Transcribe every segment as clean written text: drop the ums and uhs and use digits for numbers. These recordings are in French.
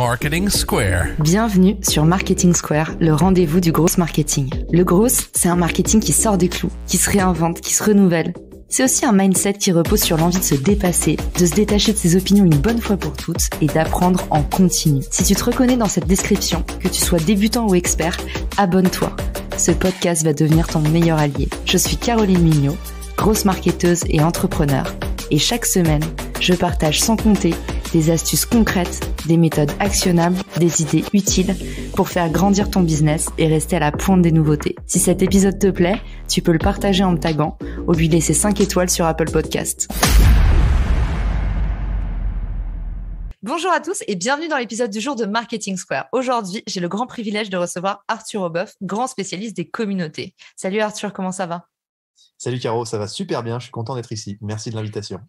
Marketing Square. Bienvenue sur Marketing Square, le rendez-vous du gros marketing. Le gros, c'est un marketing qui sort des clous, qui se réinvente, qui se renouvelle. C'est aussi un mindset qui repose sur l'envie de se dépasser, de se détacher de ses opinions une bonne fois pour toutes et d'apprendre en continu. Si tu te reconnais dans cette description, que tu sois débutant ou expert, abonne-toi. Ce podcast va devenir ton meilleur allié. Je suis Caroline Mignot, grosse marketeuse et entrepreneur. Et chaque semaine, je partage sans compter des astuces concrètes, des méthodes actionnables, des idées utiles pour faire grandir ton business et rester à la pointe des nouveautés. Si cet épisode te plaît, tu peux le partager en me taguant ou lui laisser 5 étoiles sur Apple Podcasts. Bonjour à tous et bienvenue dans l'épisode du jour de Marketing Square. Aujourd'hui, j'ai le grand privilège de recevoir Arthur Aubeuf, grand spécialiste des communautés. Salut Arthur, comment ça va ? Salut Caro, ça va super bien, je suis content d'être ici. Merci de l'invitation.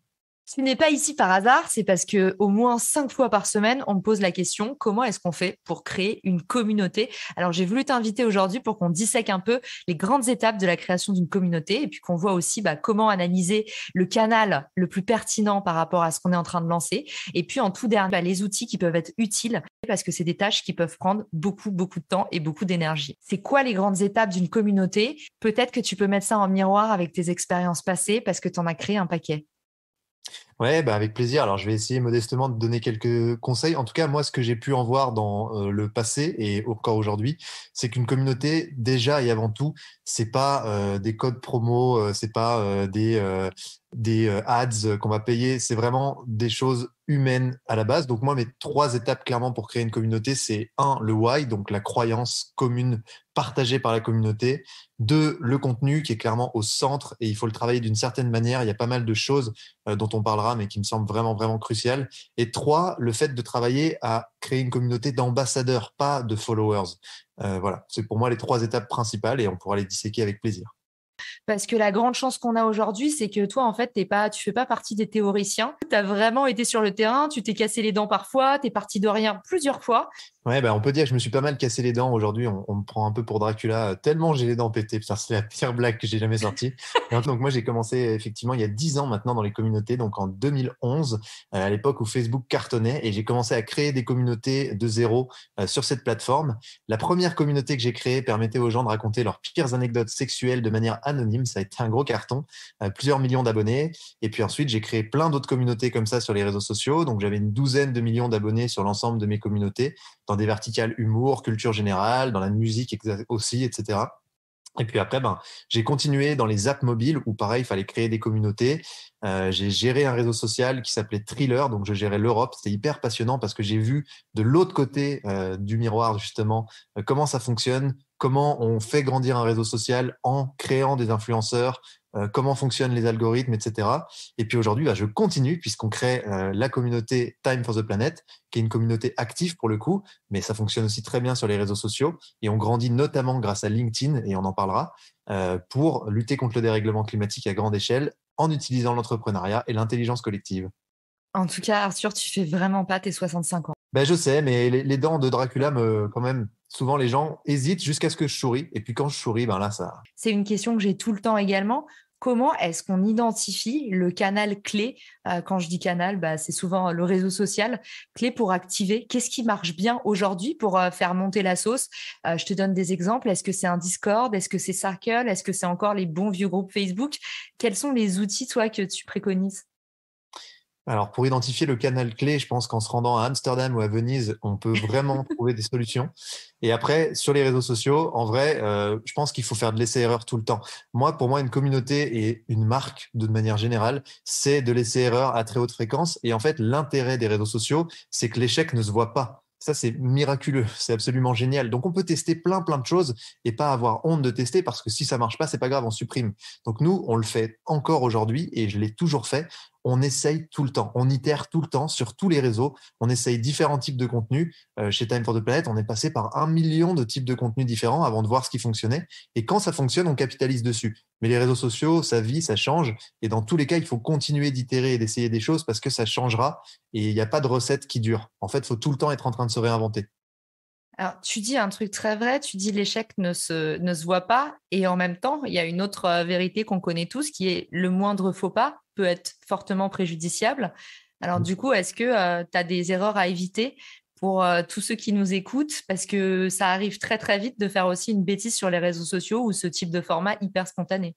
Si tu n'es pas ici par hasard, c'est parce que au moins 5 fois par semaine, on me pose la question comment est-ce qu'on fait pour créer une communauté. Alors j'ai voulu t'inviter aujourd'hui pour qu'on dissèque un peu les grandes étapes de la création d'une communauté et puis qu'on voit aussi comment analyser le canal le plus pertinent par rapport à ce qu'on est en train de lancer. Et puis en tout dernier, les outils qui peuvent être utiles parce que c'est des tâches qui peuvent prendre beaucoup de temps et beaucoup d'énergie. C'est quoi les grandes étapes d'une communauté ? Peut-être que tu peux mettre ça en miroir avec tes expériences passées parce que tu en as créé un paquet. Ouais, avec plaisir. Alors, je vais essayer modestement de donner quelques conseils. En tout cas, moi, ce que j'ai pu en voir dans le passé et encore aujourd'hui, c'est qu'une communauté, déjà et avant tout, c'est pas des codes promo, c'est pas des ads qu'on va payer. C'est vraiment des choses humaines à la base. Donc moi, mes 3 étapes clairement pour créer une communauté, c'est 1, le why, donc la croyance commune partagée par la communauté. 2, le contenu qui est clairement au centre et il faut le travailler d'une certaine manière. Il y a pas mal de choses dont on parlera, mais qui me semblent vraiment cruciales. Et 3, le fait de travailler à créer une communauté d'ambassadeurs, pas de followers. Voilà, c'est pour moi les 3 étapes principales et on pourra les disséquer avec plaisir. Parce que la grande chance qu'on a aujourd'hui, c'est que toi, en fait, tu fais pas partie des théoriciens. Tu as vraiment été sur le terrain, tu t'es cassé les dents parfois, tu es parti de rien plusieurs fois. Ouais, on peut dire que je me suis pas mal cassé les dents aujourd'hui. On me prend un peu pour Dracula, tellement j'ai les dents pétées. Putain, c'est la pire blague que j'ai jamais sortie. Donc moi, j'ai commencé effectivement il y a 10 ans maintenant dans les communautés, donc en 2011, à l'époque où Facebook cartonnait, et j'ai commencé à créer des communautés de zéro sur cette plateforme. La première communauté que j'ai créée permettait aux gens de raconter leurs pires anecdotes sexuelles de manière anonyme. Ça a été un gros carton, plusieurs millions d'abonnés. Et puis ensuite, j'ai créé plein d'autres communautés comme ça sur les réseaux sociaux. Donc j'avais une 12aine de millions d'abonnés sur l'ensemble de mes communautés, dans des verticales humour, culture générale, dans la musique aussi, etc. Et puis après, j'ai continué dans les apps mobiles où pareil, il fallait créer des communautés. J'ai géré un réseau social qui s'appelait Thriller, donc je gérais l'Europe. C'était hyper passionnant parce que j'ai vu de l'autre côté du miroir justement comment ça fonctionne, comment on fait grandir un réseau social en créant des influenceurs, comment fonctionnent les algorithmes, etc. Et puis aujourd'hui, je continue puisqu'on crée la communauté Time for the Planet, qui est une communauté active pour le coup, mais ça fonctionne aussi très bien sur les réseaux sociaux. Et on grandit notamment grâce à LinkedIn, et on en parlera, pour lutter contre le dérèglement climatique à grande échelle en utilisant l'entrepreneuriat et l'intelligence collective. En tout cas, Arthur, tu fais vraiment pas tes 65 ans. Je sais, mais les dents de Dracula, quand même, souvent les gens hésitent jusqu'à ce que je souris. Et puis quand je souris, là, ça... C'est une question que j'ai tout le temps également. Comment est-ce qu'on identifie le canal clé ? Quand je dis canal, c'est souvent le réseau social clé pour activer. Qu'est-ce qui marche bien aujourd'hui pour faire monter la sauce ? Je te donne des exemples. Est-ce que c'est un Discord ? Est-ce que c'est Circle ? Est-ce que c'est encore les bons vieux groupes Facebook ? Quels sont les outils, toi, que tu préconises ? Alors, pour identifier le canal clé, je pense qu'en se rendant à Amsterdam ou à Venise, on peut vraiment trouver des solutions. Et après, sur les réseaux sociaux, en vrai, je pense qu'il faut faire de l'essai-erreur tout le temps. Pour moi, une communauté et une marque, de manière générale, c'est de l'essai-erreur à très haute fréquence. Et en fait, l'intérêt des réseaux sociaux, c'est que l'échec ne se voit pas. Ça, c'est miraculeux, c'est absolument génial. Donc, on peut tester plein de choses et pas avoir honte de tester parce que si ça marche pas, c'est pas grave, on supprime. Donc, nous, on le fait encore aujourd'hui et je l'ai toujours fait. On essaye tout le temps, on itère tout le temps sur tous les réseaux, on essaye différents types de contenus. Chez Time for the Planet, on est passé par 1 million de types de contenus différents avant de voir ce qui fonctionnait. Et quand ça fonctionne, on capitalise dessus. Mais les réseaux sociaux, ça vit, ça change. Et dans tous les cas, il faut continuer d'itérer et d'essayer des choses parce que ça changera et il n'y a pas de recette qui dure. En fait, il faut tout le temps être en train de se réinventer. Alors, tu dis un truc très vrai, tu dis l'échec ne se voit pas et en même temps, il y a une autre vérité qu'on connaît tous qui est le moindre faux pas peut être fortement préjudiciable. Alors du coup, est-ce que tu as des erreurs à éviter pour tous ceux qui nous écoutent, parce que ça arrive très très vite de faire aussi une bêtise sur les réseaux sociaux ou ce type de format hyper spontané.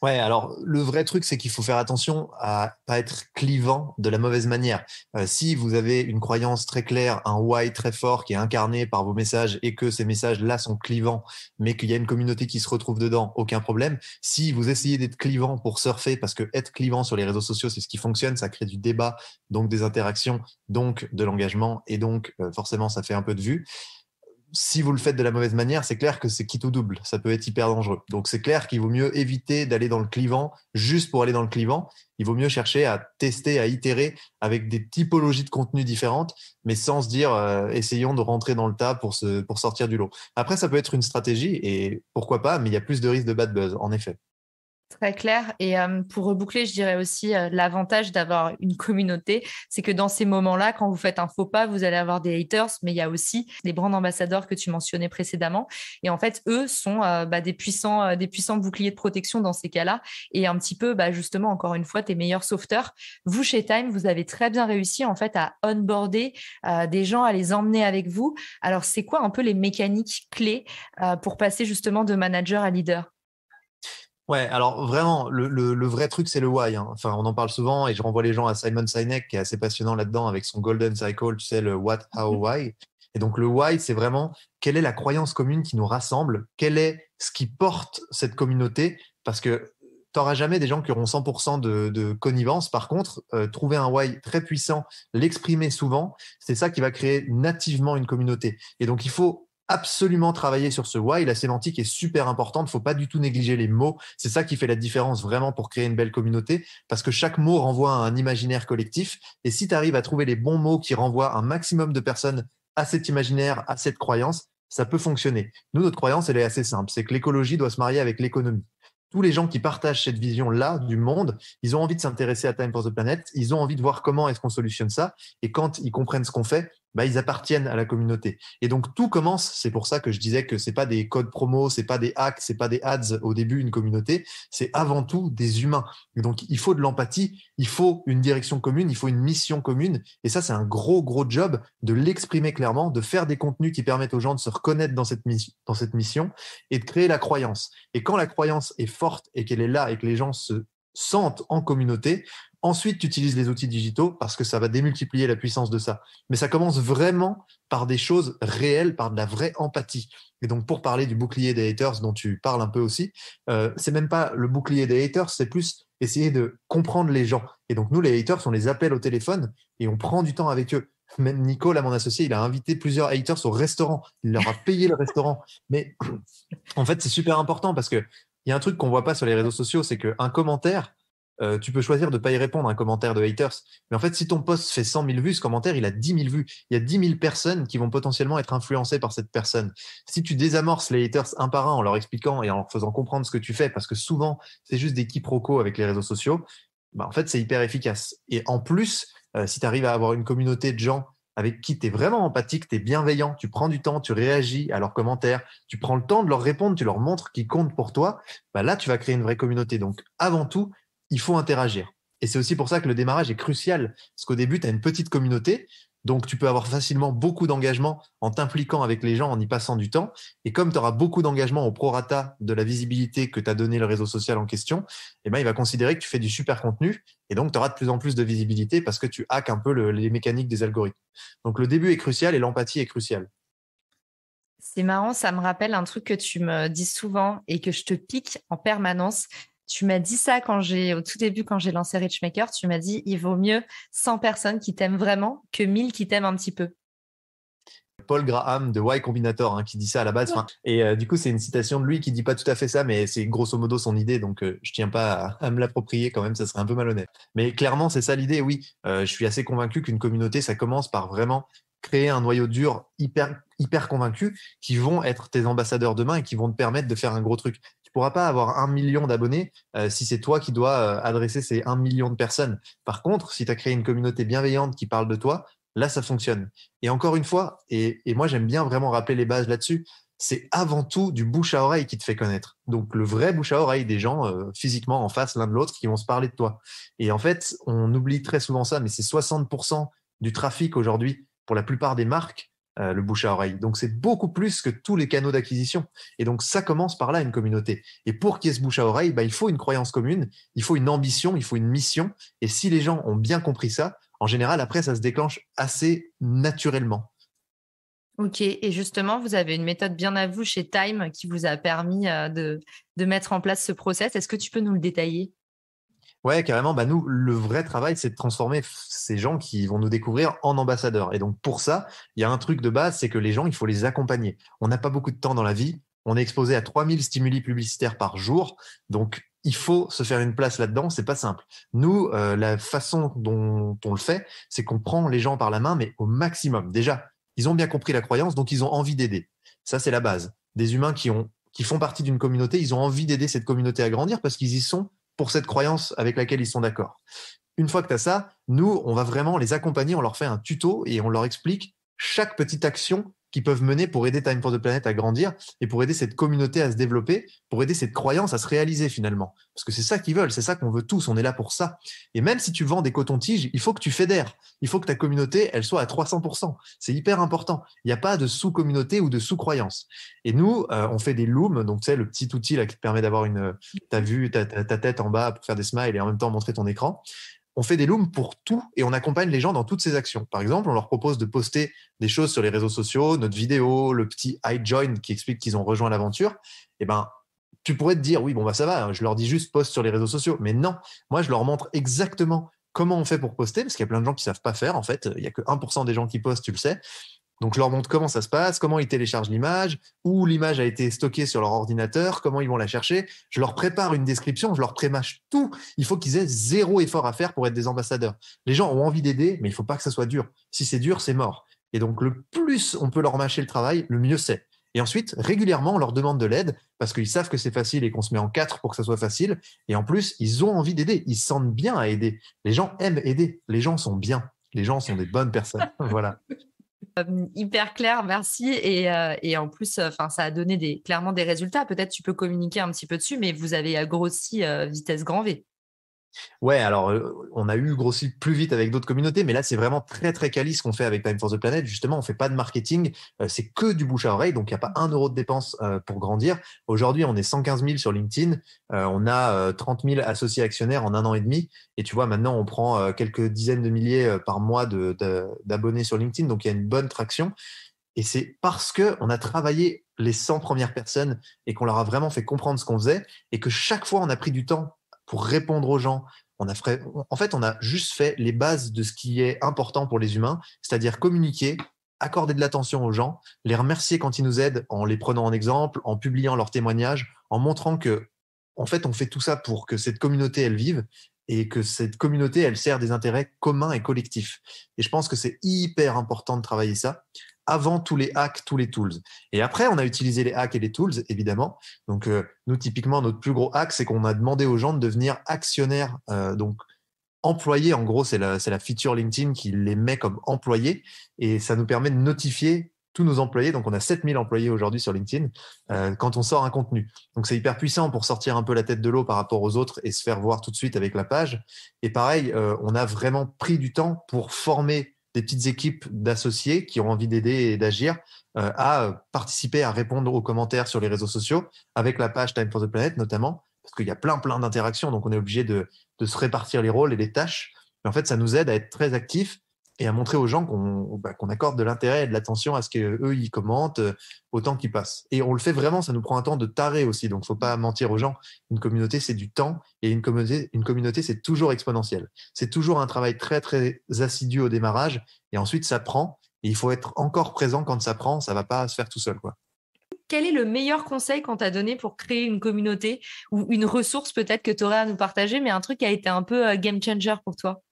Ouais, alors le vrai truc, c'est qu'il faut faire attention à pas être clivant de la mauvaise manière. Si vous avez une croyance très claire, un why très fort qui est incarné par vos messages et que ces messages-là sont clivants, mais qu'il y a une communauté qui se retrouve dedans, aucun problème. Si vous essayez d'être clivant pour surfer, parce que être clivant sur les réseaux sociaux, c'est ce qui fonctionne, ça crée du débat, donc des interactions, donc de l'engagement, et donc forcément, ça fait un peu de vues. Si vous le faites de la mauvaise manière, c'est clair que c'est quitte ou double. Ça peut être hyper dangereux. Donc, c'est clair qu'il vaut mieux éviter d'aller dans le clivant juste pour aller dans le clivant. Il vaut mieux chercher à tester, à itérer avec des typologies de contenu différentes, mais sans se dire essayons de rentrer dans le tas pour sortir du lot. Après, ça peut être une stratégie et pourquoi pas, mais il y a plus de risques de bad buzz, en effet. Très clair. Et pour reboucler, je dirais aussi l'avantage d'avoir une communauté, c'est que dans ces moments-là, quand vous faites un faux pas, vous allez avoir des haters, mais il y a aussi les brand ambassadeurs que tu mentionnais précédemment. Et en fait, eux sont des puissants boucliers de protection dans ces cas-là. Et un petit peu, justement, encore une fois, tes meilleurs sauveteurs. Vous, chez Time, vous avez très bien réussi en fait à onboarder des gens, à les emmener avec vous. Alors, c'est quoi un peu les mécaniques clés pour passer justement de manager à leader? Ouais, alors vraiment, le vrai truc, c'est le why, hein. Enfin, on en parle souvent et je renvoie les gens à Simon Sinek, qui est assez passionnant là-dedans avec son Golden Cycle, tu sais, le what, how, why. Et donc, le why, c'est vraiment quelle est la croyance commune qui nous rassemble, quel est ce qui porte cette communauté, parce que tu n'auras jamais des gens qui auront 100% de connivence. Par contre, trouver un why très puissant, l'exprimer souvent, c'est ça qui va créer nativement une communauté. Et donc, il faut absolument travailler sur ce why. La sémantique est super importante. Faut pas du tout négliger les mots. C'est ça qui fait la différence vraiment pour créer une belle communauté, parce que chaque mot renvoie à un imaginaire collectif. Et si tu arrives à trouver les bons mots qui renvoient un maximum de personnes à cet imaginaire, à cette croyance, ça peut fonctionner. Nous, notre croyance, elle est assez simple. C'est que l'écologie doit se marier avec l'économie. Tous les gens qui partagent cette vision-là du monde, ils ont envie de s'intéresser à Time for the Planet, ils ont envie de voir comment est-ce qu'on solutionne ça, et quand ils comprennent ce qu'on fait, ils appartiennent à la communauté. Et donc tout commence, c'est pour ça que je disais que c'est pas des codes promo, c'est pas des hacks, c'est pas des ads au début une communauté, c'est avant tout des humains. Et donc il faut de l'empathie, il faut une direction commune, il faut une mission commune, et ça c'est un gros job de l'exprimer clairement, de faire des contenus qui permettent aux gens de se reconnaître dans cette mission et de créer la croyance. Et quand la croyance est forte et qu'elle est là et que les gens se sentent en communauté, ensuite tu utilises les outils digitaux parce que ça va démultiplier la puissance de ça. Mais ça commence vraiment par des choses réelles, par de la vraie empathie. Et donc pour parler du bouclier des haters dont tu parles un peu aussi, c'est même pas le bouclier des haters, c'est plus essayer de comprendre les gens. Et donc nous, les haters, on les appelle au téléphone et on prend du temps avec eux. Même Nico, là, mon associé, il a invité plusieurs haters au restaurant. Il leur a payé le restaurant. Mais en fait, c'est super important parce que il y a un truc qu'on voit pas sur les réseaux sociaux, c'est qu'un commentaire, tu peux choisir de pas y répondre à un commentaire de haters. Mais en fait, si ton post fait 100 000 vues, ce commentaire, il a 10 000 vues. Il y a 10 000 personnes qui vont potentiellement être influencées par cette personne. Si tu désamorces les haters un par un en leur expliquant et en leur faisant comprendre ce que tu fais, parce que souvent, c'est juste des quiproquos avec les réseaux sociaux, en fait, c'est hyper efficace. Et en plus, si tu arrives à avoir une communauté de gens avec qui tu es vraiment empathique, tu es bienveillant, tu prends du temps, tu réagis à leurs commentaires, tu prends le temps de leur répondre, tu leur montres qu'ils comptent pour toi, là, tu vas créer une vraie communauté. Donc, avant tout, il faut interagir. Et c'est aussi pour ça que le démarrage est crucial, parce qu'au début, tu as une petite communauté, donc tu peux avoir facilement beaucoup d'engagement en t'impliquant avec les gens, en y passant du temps. Et comme tu auras beaucoup d'engagement au prorata de la visibilité que t'a donné le réseau social en question, il va considérer que tu fais du super contenu, et donc tu auras de plus en plus de visibilité parce que tu hacks un peu les mécaniques des algorithmes. Donc le début est crucial et l'empathie est cruciale. C'est marrant, ça me rappelle un truc que tu me dis souvent et que je te pique en permanence. Tu m'as dit ça au tout début, quand j'ai lancé Richmaker, tu m'as dit, il vaut mieux 100 personnes qui t'aiment vraiment que 1000 qui t'aiment un petit peu. Paul Graham de Y Combinator qui dit ça à la base. Et du coup, c'est une citation de lui qui dit pas tout à fait ça, mais c'est grosso modo son idée. Donc, je tiens pas à me l'approprier quand même, ça serait un peu malhonnête. Mais clairement, c'est ça l'idée, oui. Je suis assez convaincu qu'une communauté, ça commence par vraiment créer un noyau dur hyper convaincu qui vont être tes ambassadeurs demain et qui vont te permettre de faire un gros truc. Tu pourras pas avoir 1 million d'abonnés si c'est toi qui dois adresser ces 1 million de personnes. Par contre, si tu as créé une communauté bienveillante qui parle de toi, là, ça fonctionne. Et encore une fois, et moi, j'aime bien vraiment rappeler les bases là-dessus, c'est avant tout du bouche à oreille qui te fait connaître. Donc, le vrai bouche à oreille des gens physiquement en face l'un de l'autre qui vont se parler de toi. Et en fait, on oublie très souvent ça, mais c'est 60% du trafic aujourd'hui pour la plupart des marques, le bouche à oreille. Donc, c'est beaucoup plus que tous les canaux d'acquisition. Et donc, ça commence par là, une communauté. Et pour qu'il y ait ce bouche à oreille, il faut une croyance commune, il faut une ambition, il faut une mission. Et si les gens ont bien compris ça, en général, après, ça se déclenche assez naturellement. Ok, et justement, vous avez une méthode bien à vous chez Time qui vous a permis de mettre en place ce process. Est-ce que tu peux nous le détailler? Ouais, carrément. Nous, le vrai travail, c'est de transformer ces gens qui vont nous découvrir en ambassadeurs. Et donc, pour ça, il y a un truc de base, c'est que les gens, il faut les accompagner. On n'a pas beaucoup de temps dans la vie. On est exposé à 3000 stimuli publicitaires par jour. Donc, il faut se faire une place là-dedans. C'est pas simple. Nous, la façon dont on le fait, c'est qu'on prend les gens par la main, mais au maximum. Déjà, ils ont bien compris la croyance, donc ils ont envie d'aider. Ça, c'est la base. Des humains qui font partie d'une communauté, ils ont envie d'aider cette communauté à grandir parce qu'ils y sont pour cette croyance avec laquelle ils sont d'accord. Une fois que tu as ça, nous, on va vraiment les accompagner, on leur fait un tuto et on leur explique chaque petite action qu'ils peuvent mener pour aider Time for the Planet à grandir et pour aider cette communauté à se développer, pour aider cette croyance à se réaliser finalement. Parce que c'est ça qu'ils veulent, c'est ça qu'on veut tous, on est là pour ça. Et même si tu vends des cotons-tiges, il faut que tu fédères, il faut que ta communauté, elle soit à 300%. C'est hyper important. Il n'y a pas de sous-communauté ou de sous-croyance. Et nous, on fait des looms, donc tu sais, le petit outil là qui te permet d'avoir ta tête en bas pour faire des smiles et en même temps montrer ton écran. On fait des looms pour tout et on accompagne les gens dans toutes ces actions. Par exemple, on leur propose de poster des choses sur les réseaux sociaux, notre vidéo, le petit I join qui explique qu'ils ont rejoint l'aventure. Tu pourrais te dire, oui, ça va, je leur dis juste poste sur les réseaux sociaux. Mais non, moi, je leur montre exactement comment on fait pour poster, parce qu'il y a plein de gens qui savent pas faire. En fait, il y a que 1% des gens qui postent, tu le sais. Donc, je leur montre comment ça se passe, comment ils téléchargent l'image, où l'image a été stockée sur leur ordinateur, comment ils vont la chercher. Je leur prépare une description, je leur prémâche tout. Il faut qu'ils aient zéro effort à faire pour être des ambassadeurs. Les gens ont envie d'aider, mais il ne faut pas que ça soit dur. Si c'est dur, c'est mort. Et donc, le plus on peut leur mâcher le travail, le mieux c'est. Et ensuite, régulièrement, on leur demande de l'aide parce qu'ils savent que c'est facile et qu'on se met en 4 pour que ça soit facile. Et en plus, ils ont envie d'aider. Ils se sentent bien à aider. Les gens aiment aider. Les gens sont bien. Les gens sont des bonnes personnes. Voilà. Hyper clair, merci. Et en plus, ça a donné clairement des résultats. Peut-être tu peux communiquer un petit peu dessus, mais vous avez grossi vitesse grand V. Ouais, alors on a grossi plus vite avec d'autres communautés, mais là c'est vraiment très très quali ce qu'on fait avec Time for the Planet. Justement, on fait pas de marketing, c'est que du bouche à oreille, donc il n'y a pas 1 euro de dépense pour grandir. Aujourd'hui, on est 115 000 sur LinkedIn, on a 30 000 associés actionnaires en 1 an et demi, et tu vois maintenant on prend quelques dizaines de milliers par mois d'abonnés sur LinkedIn, donc il y a une bonne traction. Et c'est parce que on a travaillé les 100 premières personnes et qu'on leur a vraiment fait comprendre ce qu'on faisait, et que chaque fois on a pris du temps pour répondre aux gens. On a juste fait les bases de ce qui est important pour les humains, c'est-à-dire communiquer, accorder de l'attention aux gens, les remercier quand ils nous aident en les prenant en exemple, en publiant leurs témoignages, en montrant que, en fait, on fait tout ça pour que cette communauté, elle vive et que cette communauté, elle sert des intérêts communs et collectifs. Et je pense que c'est hyper important de travailler ça avant tous les hacks, tous les tools. Et après, on a utilisé les hacks et les tools, évidemment. Donc, nous, typiquement, notre plus gros hack, c'est qu'on a demandé aux gens de devenir actionnaires. Donc, employés, en gros, c'est la feature LinkedIn qui les met comme employés. Et ça nous permet de notifier tous nos employés. Donc, on a 7000 employés aujourd'hui sur LinkedIn quand on sort un contenu. Donc, c'est hyper puissant pour sortir un peu la tête de l'eau par rapport aux autres et se faire voir tout de suite avec la page. Et pareil, on a vraiment pris du temps pour former des petites équipes d'associés qui ont envie d'aider et d'agir à participer, à répondre aux commentaires sur les réseaux sociaux avec la page Time for the Planet notamment, parce qu'il y a plein d'interactions, donc on est obligé de se répartir les rôles et les tâches. Mais en fait, ça nous aide à être très actifs et à montrer aux gens qu'on accorde de l'intérêt et de l'attention à ce qu'eux, ils commentent autant qu'ils passent. Et on le fait vraiment, ça nous prend un temps de taré aussi, donc faut pas mentir aux gens. Une communauté, c'est du temps, et une communauté, c'est toujours exponentiel. C'est toujours un travail très, très assidu au démarrage, et ensuite, ça prend, et il faut être encore présent quand ça prend, ça va pas se faire tout seul, quoi. Quel est le meilleur conseil qu'on t'a donné pour créer une communauté ou une ressource peut-être que tu aurais à nous partager, mais un truc qui a été un peu game changer pour toi?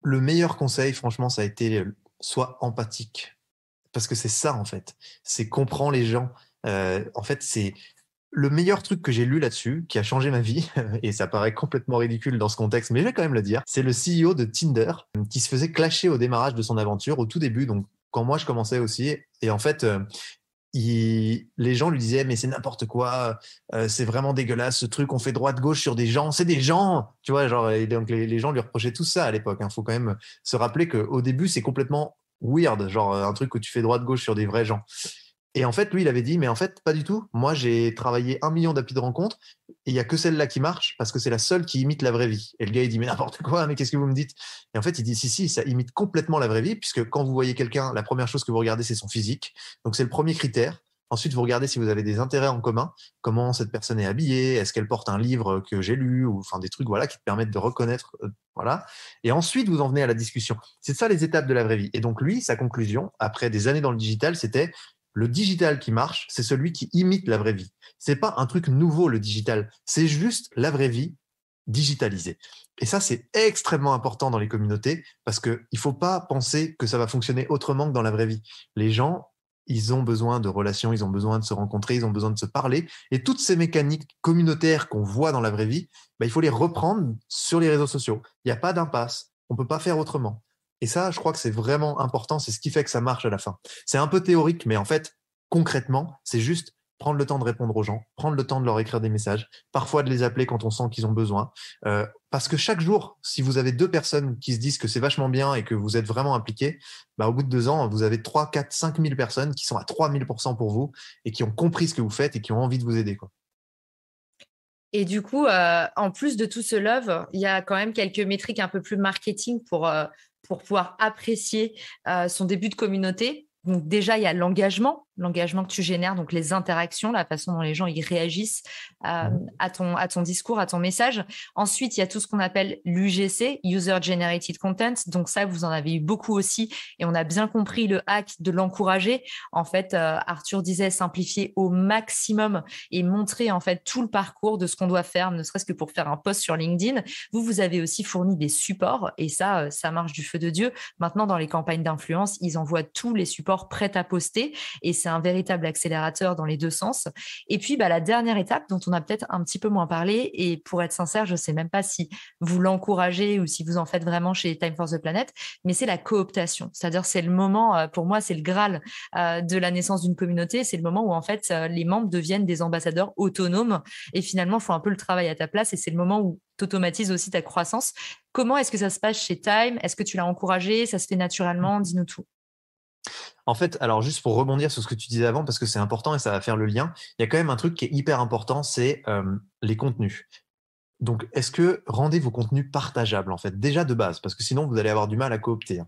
Le meilleur conseil, franchement, ça a été sois empathique. Parce que c'est ça, en fait. C'est comprends les gens. En fait, c'est le meilleur truc que j'ai lu là-dessus, qui a changé ma vie, et ça paraît complètement ridicule dans ce contexte, mais je vais quand même le dire. C'est le CEO de Tinder qui se faisait clasher au démarrage de son aventure, au tout début, donc quand moi je commençais aussi. Et en fait, les gens lui disaient mais c'est n'importe quoi, c'est vraiment dégueulasse ce truc, on fait droite-gauche sur des gens, c'est des gens, tu vois, genre, et donc les gens lui reprochaient tout ça à l'époque. Faut quand même se rappeler qu'au début, c'est complètement weird, genre un truc où tu fais droite-gauche sur des vrais gens. Et en fait, lui, il avait dit, mais en fait, pas du tout. Moi, j'ai travaillé 1 million d'applis de rencontres et il n'y a que celle-là qui marche parce que c'est la seule qui imite la vraie vie. Et le gars, il dit, mais n'importe quoi, mais qu'est-ce que vous me dites? Et en fait, il dit, si, ça imite complètement la vraie vie puisque quand vous voyez quelqu'un, la première chose que vous regardez, c'est son physique. Donc, c'est le premier critère. Ensuite, vous regardez si vous avez des intérêts en commun, comment cette personne est habillée, est-ce qu'elle porte un livre que j'ai lu, ou enfin des trucs voilà qui te permettent de reconnaître, voilà. Et ensuite, vous en venez à la discussion. C'est ça les étapes de la vraie vie. Et donc lui, sa conclusion, après des années dans le digital, c'était le digital qui marche, c'est celui qui imite la vraie vie. C'est pas un truc nouveau le digital, c'est juste la vraie vie digitalisée. Et ça, c'est extrêmement important dans les communautés parce qu'il ne faut pas penser que ça va fonctionner autrement que dans la vraie vie. Les gens, ils ont besoin de relations, ils ont besoin de se rencontrer, ils ont besoin de se parler. Et toutes ces mécaniques communautaires qu'on voit dans la vraie vie, il faut les reprendre sur les réseaux sociaux. Il n'y a pas d'impasse. On ne peut pas faire autrement. Et ça, je crois que c'est vraiment important. C'est ce qui fait que ça marche à la fin. C'est un peu théorique, mais en fait, concrètement, c'est juste prendre le temps de répondre aux gens, prendre le temps de leur écrire des messages, parfois de les appeler quand on sent qu'ils ont besoin. Parce que chaque jour, si vous avez 2 personnes qui se disent que c'est vachement bien et que vous êtes vraiment impliqués, au bout de 2 ans, vous avez 3, 4, 5 000 personnes qui sont à 3000% pour vous et qui ont compris ce que vous faites et qui ont envie de vous aider, quoi. Et du coup, en plus de tout ce love, il y a quand même quelques métriques un peu plus marketing pour pouvoir apprécier son début de communauté. Donc déjà, il y a l'engagement que tu génères, donc les interactions, la façon dont les gens y réagissent à ton discours, à ton message. Ensuite, il y a tout ce qu'on appelle l'UGC, User Generated Content. Donc ça, vous en avez eu beaucoup aussi et on a bien compris le hack de l'encourager. En fait, Arthur disait simplifier au maximum et montrer en fait tout le parcours de ce qu'on doit faire, ne serait-ce que pour faire un post sur LinkedIn. Vous avez aussi fourni des supports et ça marche du feu de Dieu. Maintenant, dans les campagnes d'influence, ils envoient tous les supports prêts à poster et c'est un véritable accélérateur dans les 2 sens. Et puis, la dernière étape dont on a peut-être un petit peu moins parlé, et pour être sincère, je ne sais même pas si vous l'encouragez ou si vous en faites vraiment chez Time for the Planet, mais c'est la cooptation. C'est-à-dire, c'est le moment, pour moi, c'est le Graal de la naissance d'une communauté. C'est le moment où, en fait, les membres deviennent des ambassadeurs autonomes et finalement, font un peu le travail à ta place et c'est le moment où tu automatises aussi ta croissance. Comment est-ce que ça se passe chez Time? Est-ce que tu l'as encouragé? Ça se fait naturellement? Dis-nous tout. En fait, alors juste pour rebondir sur ce que tu disais avant, parce que c'est important et ça va faire le lien, il y a quand même un truc qui est hyper important, c'est les contenus. Donc, est-ce que rendez vos contenus partageables, en fait, déjà de base, parce que sinon, vous allez avoir du mal à coopter.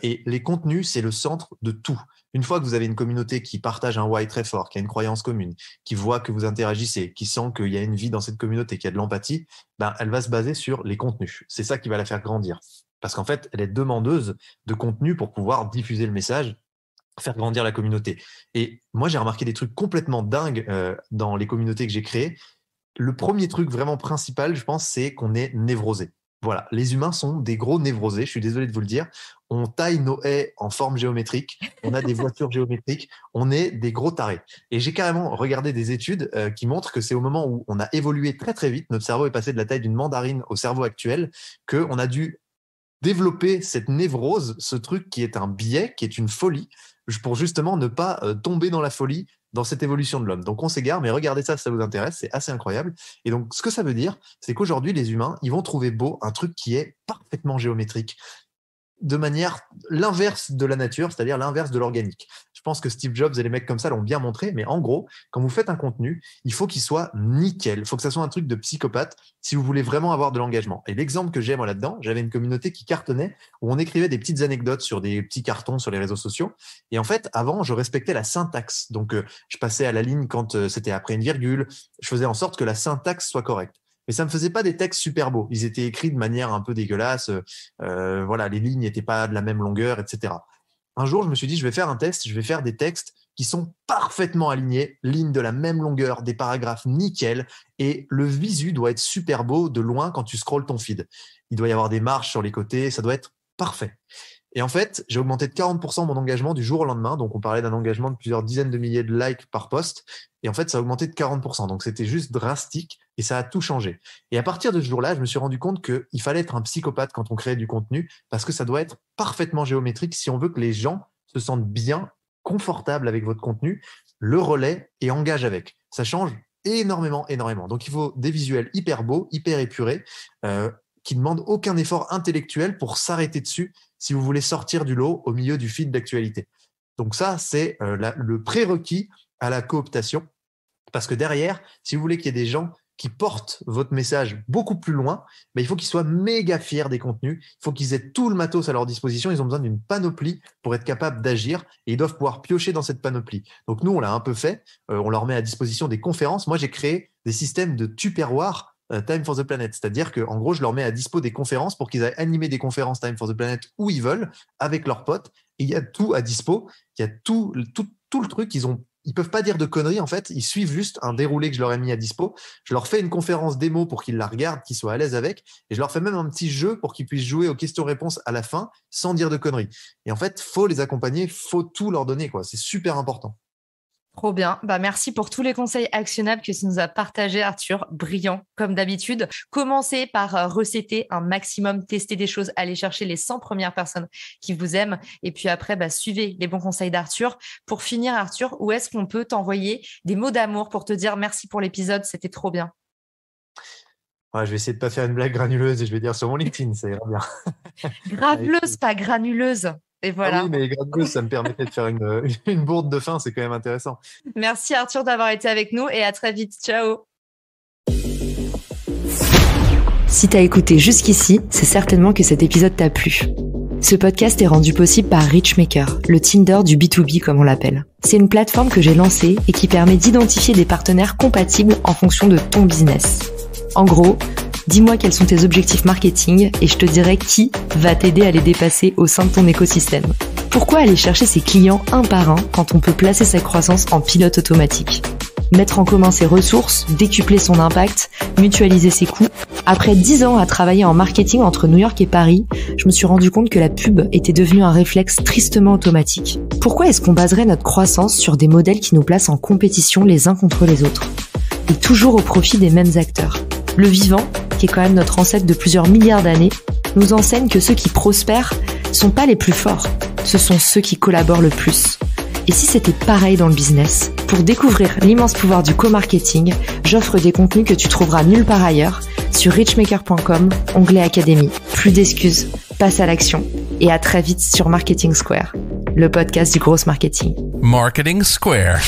Et les contenus, c'est le centre de tout. Une fois que vous avez une communauté qui partage un why très fort, qui a une croyance commune, qui voit que vous interagissez, qui sent qu'il y a une vie dans cette communauté, qu'il y a de l'empathie, elle va se baser sur les contenus. C'est ça qui va la faire grandir. Parce qu'en fait, elle est demandeuse de contenu pour pouvoir diffuser le message, faire grandir la communauté. Et moi, j'ai remarqué des trucs complètement dingues dans les communautés que j'ai créées. Le premier truc vraiment principal, je pense, c'est qu'on est névrosé. Voilà, les humains sont des gros névrosés, je suis désolé de vous le dire. On taille nos haies en forme géométrique, on a des voitures géométriques, on est des gros tarés. Et j'ai carrément regardé des études qui montrent que c'est au moment où on a évolué très très vite, notre cerveau est passé de la taille d'une mandarine au cerveau actuel, qu'on a dû développer cette névrose, ce truc qui est un biais, qui est une folie, pour justement ne pas tomber dans la folie dans cette évolution de l'homme. Donc on s'égare, mais regardez ça si ça vous intéresse, c'est assez incroyable. Et donc ce que ça veut dire, c'est qu'aujourd'hui les humains, ils vont trouver beau un truc qui est parfaitement géométrique, de manière l'inverse de la nature, c'est-à-dire l'inverse de l'organique. Je pense que Steve Jobs et les mecs comme ça l'ont bien montré, mais en gros, quand vous faites un contenu, il faut qu'il soit nickel. Il faut que ça soit un truc de psychopathe si vous voulez vraiment avoir de l'engagement. Et l'exemple que j'ai moi là-dedans, j'avais une communauté qui cartonnait, où on écrivait des petites anecdotes sur des petits cartons sur les réseaux sociaux. Et en fait, avant, je respectais la syntaxe. Donc, je passais à la ligne quand c'était après une virgule. Je faisais en sorte que la syntaxe soit correcte. Mais ça me faisait pas des textes super beaux. Ils étaient écrits de manière un peu dégueulasse. Voilà, les lignes n'étaient pas de la même longueur, etc. Un jour, je me suis dit, je vais faire un test, je vais faire des textes qui sont parfaitement alignés, lignes de la même longueur, des paragraphes nickel, et le visu doit être super beau de loin quand tu scrolles ton feed. Il doit y avoir des marges sur les côtés, ça doit être parfait. Et en fait, j'ai augmenté de 40% mon engagement du jour au lendemain. Donc, on parlait d'un engagement de plusieurs dizaines de milliers de likes par post. Et en fait, ça a augmenté de 40%. Donc, c'était juste drastique et ça a tout changé. Et à partir de ce jour-là, je me suis rendu compte qu'il fallait être un psychopathe quand on crée du contenu parce que ça doit être parfaitement géométrique si on veut que les gens se sentent bien, confortables avec votre contenu. le relaie et engage avec. Ça change énormément. Donc, il faut des visuels hyper beaux, hyper épurés, qui ne demandent aucun effort intellectuel pour s'arrêter dessus si vous voulez sortir du lot au milieu du feed d'actualité. Donc ça, c'est le prérequis à la cooptation. Parce que derrière, si vous voulez qu'il y ait des gens qui portent votre message beaucoup plus loin, il faut qu'ils soient méga fiers des contenus. Il faut qu'ils aient tout le matos à leur disposition. Ils ont besoin d'une panoplie pour être capables d'agir et ils doivent pouvoir piocher dans cette panoplie. Donc nous, on l'a un peu fait. On leur met à disposition des conférences. Moi, j'ai créé des systèmes de Tupperware Time for the Planet. C'est-à-dire qu'en gros, je leur mets à dispo des conférences pour qu'ils aillent animer des conférences Time for the Planet où ils veulent avec leurs potes. Et il y a tout à dispo. Il y a tout le truc. Ils peuvent pas dire de conneries, en fait. Ils suivent juste un déroulé que je leur ai mis à dispo. Je leur fais une conférence démo pour qu'ils la regardent, qu'ils soient à l'aise avec. Et je leur fais même un petit jeu pour qu'ils puissent jouer aux questions-réponses à la fin sans dire de conneries. Et en fait, faut les accompagner, faut tout leur donner, quoi. C'est super important. Trop bien. Merci pour tous les conseils actionnables que tu nous as partagés, Arthur. Brillant, comme d'habitude. Commencez par recéter un maximum, tester des choses, aller chercher les 100 premières personnes qui vous aiment. Et puis après, suivez les bons conseils d'Arthur. Pour finir, Arthur, où est-ce qu'on peut t'envoyer des mots d'amour pour te dire merci pour l'épisode, c'était trop bien? Je vais essayer de ne pas faire une blague granuleuse et je vais dire sur mon LinkedIn, ça ira bien. Graveleuse, pas granuleuse. Et voilà. Ah oui, mais granuleuse, ça me permettait de faire une bourde de fin, c'est quand même intéressant. Merci Arthur d'avoir été avec nous et à très vite. Ciao. Si t'as écouté jusqu'ici, c'est certainement que cet épisode t'a plu. Ce podcast est rendu possible par Richmaker, le Tinder du B2B comme on l'appelle. C'est une plateforme que j'ai lancée et qui permet d'identifier des partenaires compatibles en fonction de ton business. En gros, dis-moi quels sont tes objectifs marketing et je te dirai qui va t'aider à les dépasser au sein de ton écosystème. Pourquoi aller chercher ses clients un par un quand on peut placer sa croissance en pilote automatique ? Mettre en commun ses ressources, décupler son impact, mutualiser ses coûts. Après 10 ans à travailler en marketing entre New York et Paris, je me suis rendu compte que la pub était devenue un réflexe tristement automatique. Pourquoi est-ce qu'on baserait notre croissance sur des modèles qui nous placent en compétition les uns contre les autres ? Et toujours au profit des mêmes acteurs. Le vivant, qui est quand même notre ancêtre de plusieurs milliards d'années, nous enseigne que ceux qui prospèrent sont pas les plus forts, ce sont ceux qui collaborent le plus. Et si c'était pareil dans le business ? Pour découvrir l'immense pouvoir du co-marketing, j'offre des contenus que tu trouveras nulle part ailleurs sur richmaker.com, onglet Académie. Plus d'excuses, passe à l'action et à très vite sur Marketing Square, le podcast du gros marketing. Marketing Square.